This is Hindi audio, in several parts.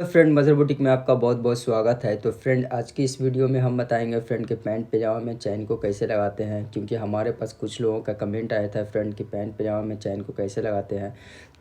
तो फ्रेंड मज़र बुटीक में आपका बहुत बहुत स्वागत है। तो फ्रेंड आज की इस वीडियो में हम बताएंगे फ्रेंड के पैंट पजामा में चैन को कैसे लगाते हैं, क्योंकि हमारे पास कुछ लोगों का कमेंट आया था फ्रेंड कि पैंट पजामा में चैन को कैसे लगाते हैं।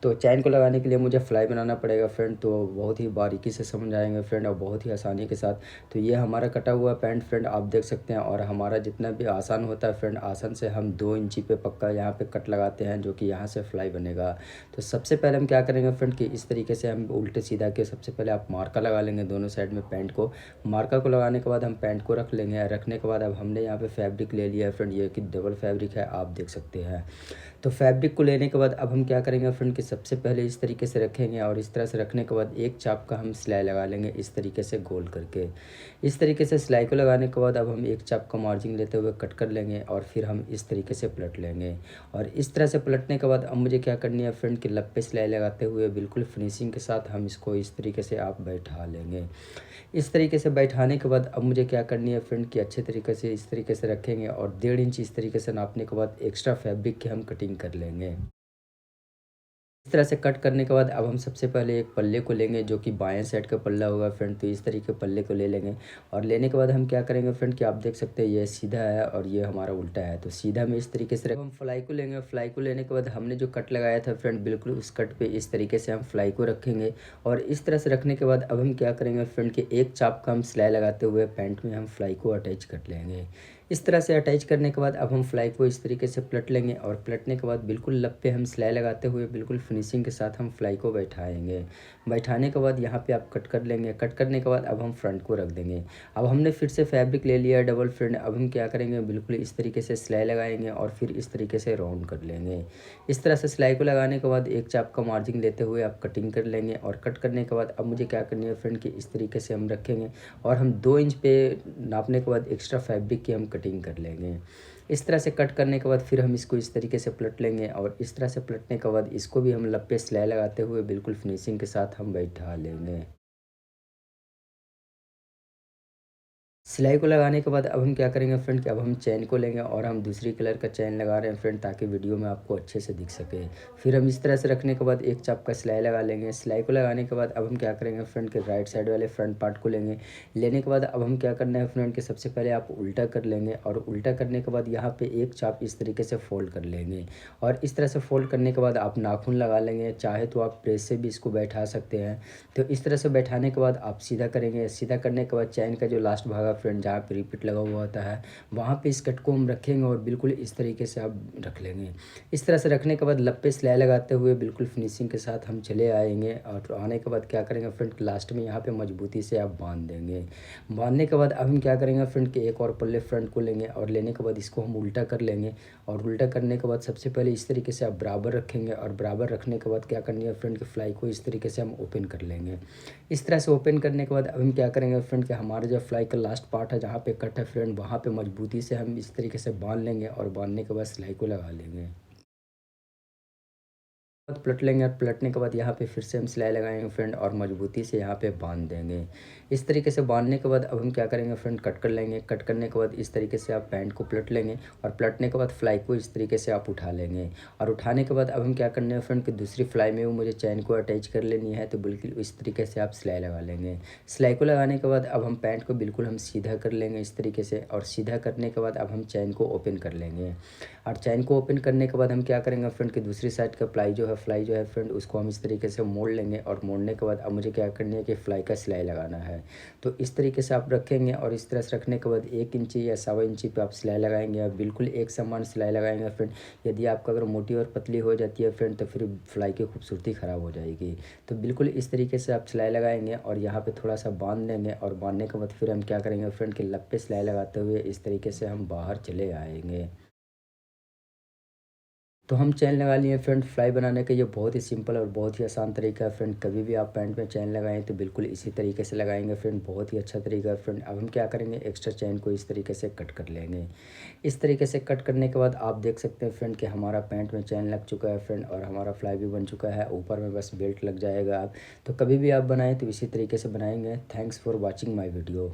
तो चैन को लगाने के लिए मुझे फ्लाई बनाना पड़ेगा फ्रेंड, तो बहुत ही बारीकी से समझ आएंगे फ्रेंड और बहुत ही आसानी के साथ। तो ये हमारा कटा हुआ पैंट फ्रेंड आप देख सकते हैं, और हमारा जितना भी आसान होता है फ्रेंड, आसान से हम 2 इंची पे पक्का यहाँ पे कट लगाते हैं, जो कि यहाँ से फ्लाई बनेगा। तो सबसे पहले हम क्या करेंगे फ्रेंड कि इस तरीके से हम उल्टे सीधा के सबसे पहले आप मार्का लगा लेंगे दोनों साइड में पैंट को। मार्का को लगाने के बाद हम पैंट को रख लेंगे। रखने के बाद अब हमने यहाँ पे फैब्रिक ले लिया है फ्रेंड, ये कि डबल फैब्रिक है आप देख सकते हैं। तो फैब्रिक को लेने के बाद अब हम क्या करेंगे फ्रेंड कि सबसे पहले इस तरीके से रखेंगे, और इस तरह से रखने के बाद एक चाप का हम सिलाई लगा लेंगे इस तरीके से गोल करके। इस तरीके से सिलाई को लगाने के बाद अब हम एक चाप का मार्जिन लेते हुए कट कर लेंगे, और फिर हम इस तरीके से पलट लेंगे। और इस तरह से पलटने के बाद अब मुझे क्या करनी है फ्रेंड कि लप पे सिलाई लगाते हुए बिल्कुल फिनिशिंग के साथ हम इसको इस तरीके से आप बैठा लेंगे। इस तरीके से बैठाने के बाद अब मुझे क्या करनी है फ्रेंड कि अच्छे तरीके से इस तरीके से रखेंगे, और 1.5 इंच इस तरीके से नापने के बाद एक्स्ट्रा फैब्रिक की हम कटिंग कर लेंगे। इस तरह से कट करने के बाद अब हम सबसे पहले एक पल्ले को लेंगे, जो कि बाएं साइड का पल्ला होगा फ्रेंड। तो इस तरीके पल्ले को ले लेंगे, और लेने के बाद हम क्या करेंगे फ्रेंड कि आप देख सकते हैं ये सीधा है और ये हमारा उल्टा है। तो सीधा में इस तरीके से हम फ्लाई को लेंगे। फ्लाई को लेने के बाद हमने जो कट लगाया था फ्रेंड, बिल्कुल उस कट पे इस तरीके से हम फ्लाई को रखेंगे। और इस तरह से रखने के बाद अब हम क्या करेंगे फ्रेंड कि एक चाप का हम सिलाई लगाते हुए पैंट में हम फ्लाई को अटैच कर लेंगे। इस तरह से अटैच करने के बाद अब हम फ्लाई को इस तरीके से पलट लेंगे, और पलटने के बाद बिल्कुल लब पे हम सिलाई लगाते हुए बिल्कुल फिनिशिंग के साथ हम फ्लाई को बैठाएंगे। बैठाने के बाद यहाँ पे आप कट कर लेंगे। कट करने के बाद अब हम फ्रंट को रख देंगे। अब हमने फिर से फैब्रिक ले लिया है डबल फ्रेंड। अब हम क्या करेंगे बिल्कुल इस तरीके से सिलाई लगाएंगे, और फिर इस तरीके से राउंड कर लेंगे। इस तरह से सिलाई को लगाने के बाद एक चाप का मार्जिन लेते हुए आप कटिंग कर लेंगे। और कट करने के बाद अब मुझे क्या करनी है फ्रेंड कि इस तरीके से हम रखेंगे, और हम 2 इंच पे नापने के बाद एक्स्ट्रा फैब्रिक की हम कटिंग कर लेंगे। इस तरह से कट करने के बाद फिर हम इसको इस तरीके से पलट लेंगे, और इस तरह से पलटने के बाद इसको भी हम लप पे सिलाई लगाते हुए बिल्कुल फिनिशिंग के साथ हम बैठा लेंगे। सिलाई को लगाने के बाद अब हम क्या करेंगे फ्रेंड कि अब हम चैन को लेंगे, और हम दूसरी कलर का चैन लगा रहे हैं फ्रेंड, ताकि वीडियो में आपको अच्छे से दिख सके। फिर हम इस तरह से रखने के बाद एक चाप का सिलाई लगा लेंगे। सिलाई को लगाने के बाद अब हम क्या करेंगे फ्रेंड के राइट साइड वाले फ्रंट पार्ट को लेंगे। लेने के बाद अब हम क्या करना है फ्रेंड के सबसे पहले आप उल्टा कर लेंगे, और उल्टा करने के बाद यहाँ पे एक चाप इस तरीके से फोल्ड कर लेंगे। और इस तरह से फोल्ड करने के बाद आप नाखून लगा लेंगे, चाहे तो आप प्रेस से भी इसको बैठा सकते हैं। तो इस तरह से बैठाने के बाद आप सीधा करेंगे। सीधा करने के बाद चैन का जो लास्ट भाग है फ्रेंड, जहाँ पे रिपीट लगा हुआ होता है, वहाँ पे इस कट को हम रखेंगे, और बिल्कुल इस तरीके से आप रख लेंगे। इस तरह से रखने के बाद लप सिलाई लगाते हुए बिल्कुल फिनिशिंग के साथ हम चले आएंगे। और आने के बाद क्या करेंगे फ्रेंड, लास्ट में यहाँ पे मजबूती से आप बांध देंगे। बांधने के बाद अब हम क्या करेंगे फ्रेंड के एक और पल्ले फ्रंट को लेंगे, और लेने के बाद इसको हम उल्टा कर लेंगे। और उल्टा करने के बाद सबसे पहले इस तरीके से आप बराबर रखेंगे, और बराबर रखने के बाद क्या करनी है फ्रेंड के फ्लाई को इस तरीके से हम ओपन कर लेंगे। इस तरह से ओपन करने के बाद अब हम क्या करेंगे फ्रेंड कि हमारा जो फ्लाई का लास्ट पार्ट है, जहाँ पे कट है फ्रेंड, वहाँ पे मजबूती से हम इस तरीके से बांध लेंगे, और बांधने के बाद सिलाई को लगा लेंगे। बाद पलट लेंगे, और पलटने के बाद यहाँ पे फिर से हम सिलाई लगाएंगे फ्रेंड, और मजबूती से यहाँ पे बांध देंगे। इस तरीके से बांधने के बाद अब हम क्या करेंगे फ्रेंड, कट कर लेंगे। कट करने के बाद इस तरीके से आप पैंट को पलट लेंगे, और पलटने के बाद फ्लाई को इस तरीके से आप उठा लेंगे। और उठाने के बाद अब हम क्या करना है फ्रेंड कि दूसरी फ्लाई में वो मुझे चैन को अटैच कर लेनी है। तो बिल्कुल इस तरीके से आप सिलाई लगा लेंगे। सिलाई को लगाने के बाद अब हम पैंट को बिल्कुल हम सीधा कर लेंगे इस तरीके से, और सीधा करने के बाद अब हम चैन को ओपन कर लेंगे। और चैन को ओपन करने के बाद हम क्या करेंगे फ्रेंड कि दूसरी साइड का फ्लाई जो है फ्रेंड, उसको हम इस तरीके से मोड़ लेंगे। और मोड़ने के बाद अब मुझे क्या करनी है कि फ्लाई का सिलाई लगाना है। तो इस तरीके से आप रखेंगे, और इस तरह से रखने के बाद 1 इंची या 1.25 इंची पे आप सिलाई लगाएंगे, और बिल्कुल एक समान सिलाई लगाएंगे फ्रेंड। यदि आपका अगर मोटी और पतली हो जाती है फ्रेंड, तो फिर फ्लाई की खूबसूरती ख़राब हो जाएगी। तो बिल्कुल इस तरीके से आप सिलाई लगाएंगे, और यहाँ पे थोड़ा सा बांध देंगे। और बांधने के बाद फिर हम क्या करेंगे फ्रेंड कि लप पे सिलाई लगाते हुए इस तरीके से हम बाहर चले आएंगे। तो हम चैन लगा लिए फ्रेंड। फ्लाई बनाने का ये बहुत ही सिंपल और बहुत ही आसान तरीका है फ्रेंड। कभी भी आप पैंट में चैन लगाएं तो बिल्कुल इसी तरीके से लगाएंगे फ्रेंड, बहुत ही अच्छा तरीका है फ्रेंड। अब हम क्या करेंगे, एक्स्ट्रा चैन को इस तरीके से कट कर लेंगे। इस तरीके से कट करने के बाद आप देख सकते हैं फ्रेंड कि हमारा पैंट में चैन लग चुका है फ्रेंड, और हमारा फ्लाई भी बन चुका है। ऊपर में बस बेल्ट लग जाएगा। आप तो कभी भी आप बनाएं तो इसी तरीके से बनाएंगे। Thanks for watching my video.